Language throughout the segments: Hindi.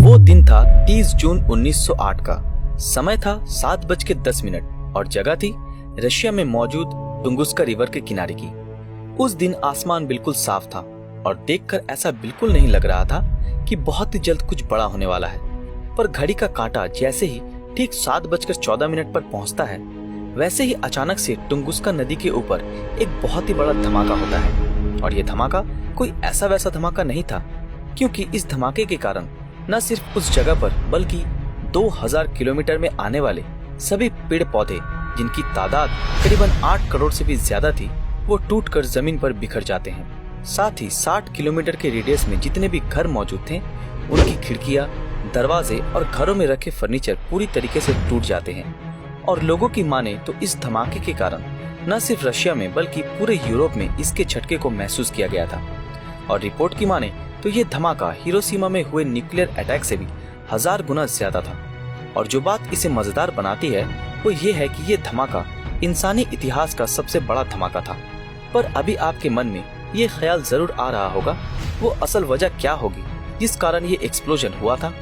वो दिन था 30 जून 1908 का। समय था 7:10 और जगह थी रशिया में मौजूद टुंगुस्का रिवर के किनारे की। उस दिन आसमान बिल्कुल साफ था और देखकर ऐसा बिल्कुल नहीं लग रहा था कि बहुत ही जल्द कुछ बड़ा होने वाला है। पर घड़ी का कांटा जैसे ही ठीक 7:14 पर पहुंचता है, वैसे ही अचानक से टुंगुस्का नदी के ऊपर एक बहुत ही बड़ा धमाका होता है। और ये धमाका कोई ऐसा वैसा धमाका नहीं था, क्योंकि इस धमाके के कारण न सिर्फ उस जगह पर बल्कि 2000 किलोमीटर में आने वाले सभी पेड़ पौधे, जिनकी तादाद करीबन 8 करोड़ से भी ज्यादा थी, वो टूटकर जमीन पर बिखर जाते हैं। साथ ही 60 किलोमीटर के रेडियस में जितने भी घर मौजूद थे, उनकी खिड़कियां, दरवाजे और घरों में रखे फर्नीचर पूरी तरीके से टूट जाते हैं। और लोगों की माने तो इस धमाके के कारण न सिर्फ रशिया में बल्कि पूरे यूरोप में इसके झटके को महसूस किया गया था। और रिपोर्ट की माने तो ये धमाका हिरोशिमा में हुए न्यूक्लियर अटैक से भी 1000 गुना ज्यादा था। और जो बात इसे मजेदार बनाती है वो ये है कि ये धमाका इंसानी इतिहास का सबसे बड़ा धमाका था। पर अभी आपके मन में ये ख्याल जरूर आ रहा होगा, वो असल वजह क्या होगी जिस कारण ये एक्सप्लोजन हुआ था।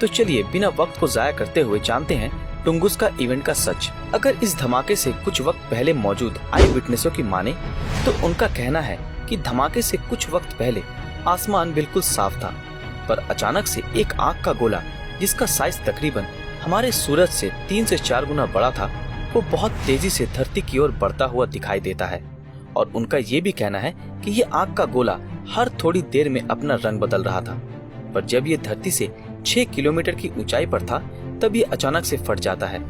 तो चलिए बिना वक्त को जाया करते हुए जानते हैं टुंगुस्का इवेंट का सच। अगर इस धमाके से कुछ वक्त पहले मौजूद आई विटनेसों की माने तो उनका कहना है कि धमाके से कुछ वक्त पहले आसमान बिल्कुल साफ था, पर अचानक से एक आग का गोला, जिसका साइज तकरीबन हमारे सूरज से 3 से 4 गुना बड़ा था, वो बहुत तेजी से धरती की ओर बढ़ता हुआ दिखाई देता है। और उनका ये भी कहना है कि ये आग का गोला हर थोड़ी देर में अपना रंग बदल रहा था। पर जब ये धरती से 6 किलोमीटर की ऊंचाई पर था, तब ये अचानक से फट जाता है।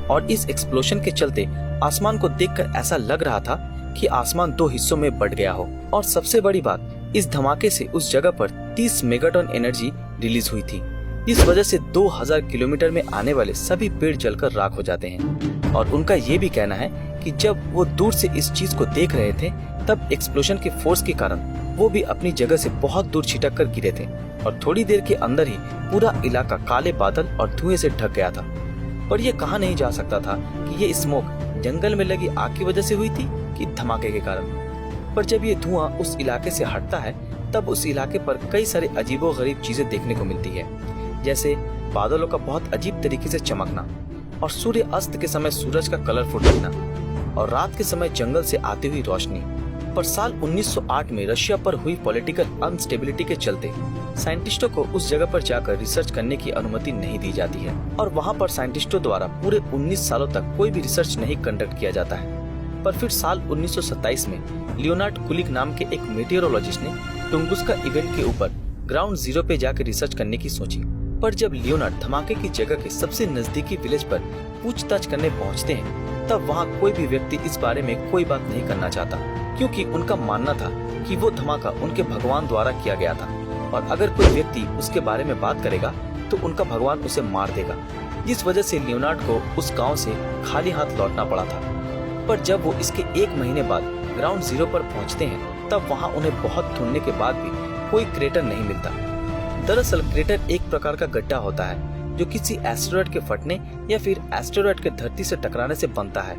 और इस एक्सप्लोजन के चलते आसमान को देखकर ऐसा लग रहा था कि आसमान 2 हिस्सों में बंट गया हो। और सबसे बड़ी बात, इस धमाके से उस जगह पर 30 मेगाटन एनर्जी रिलीज हुई थी। इस वजह से 2000 किलोमीटर में आने वाले सभी पेड़ जलकर राख हो जाते हैं। और उनका ये भी कहना है कि जब वो दूर से इस चीज को देख रहे थे, तब एक्सप्लोजन के फोर्स के कारण वो भी अपनी जगह से बहुत दूर छिटक कर गिरे थे। और थोड़ी देर के अंदर ही पूरा इलाका काले बादल और धुएं से ढक गया था। पर यह कहा नहीं जा सकता था कि ये स्मोक जंगल में लगी आग की वजह से हुई थी कि धमाके के कारण। पर जब ये धुआं उस इलाके से हटता है, तब उस इलाके पर कई सारे अजीबोगरीब चीजें देखने को मिलती है, जैसे बादलों का बहुत अजीब तरीके से चमकना, और सूर्य अस्त के समय सूरज का कलरफुल दिखना, और रात के समय जंगल से आती हुई रोशनी। पर साल 1908 में रशिया पर हुई पॉलिटिकल अनस्टेबिलिटी के चलते साइंटिस्टों को उस जगह पर जाकर रिसर्च करने की अनुमति नहीं दी जाती है। और वहाँ पर साइंटिस्टों द्वारा पूरे 19 सालों तक कोई भी रिसर्च नहीं कंडक्ट किया जाता है। पर फिर साल 1927 में लियोनार्ड कुलिक नाम के एक मेटेरोलॉजिस्ट ने टुंगुस्का इवेंट के ऊपर ग्राउंड जीरो पे जाकर रिसर्च करने की सोची। पर जब लियोनार्ड धमाके की जगह के सबसे नजदीकी विलेज पर पूछताछ करने पहुंचते हैं, तब वहां कोई भी व्यक्ति इस बारे में कोई बात नहीं करना चाहता, क्योंकि उनका मानना था कि वो धमाका उनके भगवान द्वारा किया गया था, और अगर कोई व्यक्ति उसके बारे में बात करेगा तो उनका भगवान उसे मार देगा। जिस वजह से लियोनार्ड को उस गाँव से खाली हाथ लौटना पड़ा था। पर जब वो इसके 1 महीने बाद ग्राउंड जीरो पर पहुंचते हैं, तब वहां उन्हें बहुत ढूंढने के बाद भी कोई क्रेटर नहीं मिलता। दरअसल क्रेटर एक प्रकार का गड्ढा होता है जो किसी एस्टेरॉयड के फटने या फिर एस्टेरॉयड के धरती से टकराने से बनता है।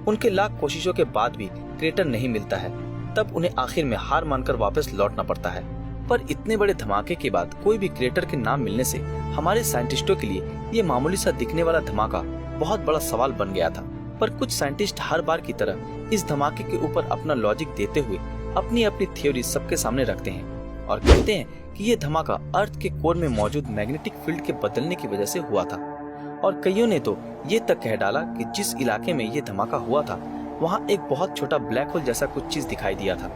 उनके लाख कोशिशों के बाद भी क्रेटर नहीं मिलता है, तब उन्हें आखिर में हार मानकर वापस लौटना पड़ता है। पर इतने बड़े धमाके के बाद कोई भी क्रेटर के नाम मिलने से हमारे साइंटिस्टों के लिए ये मामूली सा दिखने वाला धमाका बहुत बड़ा सवाल बन गया था। पर कुछ साइंटिस्ट हर बार की तरह इस धमाके के ऊपर अपना लॉजिक देते हुए अपनी अपनी थ्योरी सबके सामने रखते हैं और कहते हैं कि ये धमाका अर्थ के कोर में मौजूद मैग्नेटिक फील्ड के बदलने की वजह से हुआ था। और कईयों ने तो ये तक कह डाला कि जिस इलाके में ये धमाका हुआ था, वहाँ एक बहुत छोटा ब्लैक होल जैसा कुछ चीज दिखाई दिया था।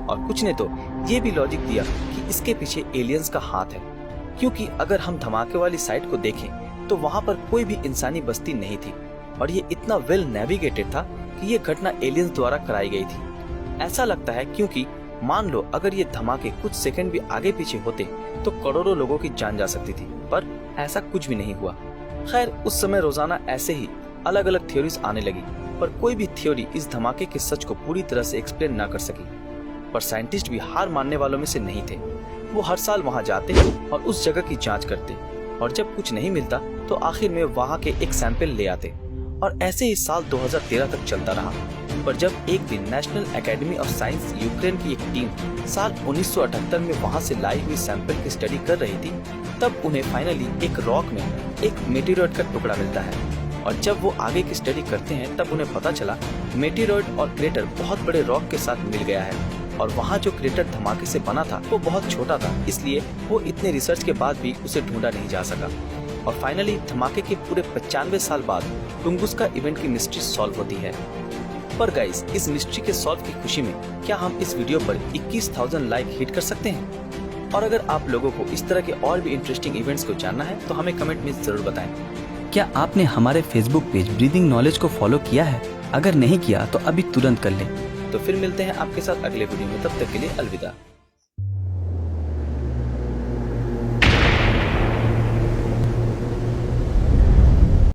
और कुछ ने तो ये भी लॉजिक दिया कि इसके पीछे एलियंस का हाथ है, क्योंकि अगर हम धमाके वाली साइट को देखें तो वहाँ पर कोई भी इंसानी बस्ती नहीं थी, और ये इतना वेल नेविगेटेड था कि ये घटना एलियंस द्वारा कराई गई थी। ऐसा लगता है क्योंकि मान लो अगर ये धमाके कुछ सेकंड भी आगे पीछे होते तो करोड़ों लोगों की जान जा सकती थी, पर ऐसा कुछ भी नहीं हुआ। खैर, उस समय रोजाना ऐसे ही अलग अलग थ्योरीज आने लगी, पर कोई भी थ्योरी इस धमाके के सच को पूरी तरह से एक्सप्लेन ना कर सकी। पर साइंटिस्ट भी हार मानने वालों में से नहीं थे। वो हर साल वहाँ जाते और उस जगह की जाँच करते, और जब कुछ नहीं मिलता तो आखिर में वहाँ के एक सैंपल ले आते। और ऐसे ही साल 2013 तक चलता रहा। पर जब एक दिन national academy of science Ukraine की एक टीम साल 1978 में वहां से लाई हुई सैंपल की स्टडी कर रही थी, तब उन्हें फाइनली एक रॉक में एक मेटेरॉइड का टुकड़ा मिलता है। और जब वो आगे की स्टडी करते हैं तब उन्हें पता चला मेटेरॉइड और क्रेटर बहुत बड़े रॉक के साथ मिल गया है और वहाँ जो क्रेटर धमाके से बना था वो बहुत छोटा था, इसलिए वो इतने रिसर्च के बाद भी उसे ढूंढा नहीं जा सका। और फाइनली धमाके के पूरे 95 साल बाद टुंगुस्का इवेंट की मिस्ट्री सॉल्व होती है। पर गाइस, इस मिस्ट्री के सॉल्व की खुशी में क्या हम इस वीडियो पर 21,000 लाइक हिट कर सकते हैं? और अगर आप लोगों को इस तरह के और भी इंटरेस्टिंग इवेंट्स को जानना है तो हमें कमेंट में जरूर बताएं। क्या आपने हमारे फेसबुक पेज ब्रीदिंग नॉलेज को फॉलो किया है? अगर नहीं किया तो अभी तुरंत कर लें। तो फिर मिलते हैं आपके साथ अगले वीडियो में, तब तक के लिए अलविदा।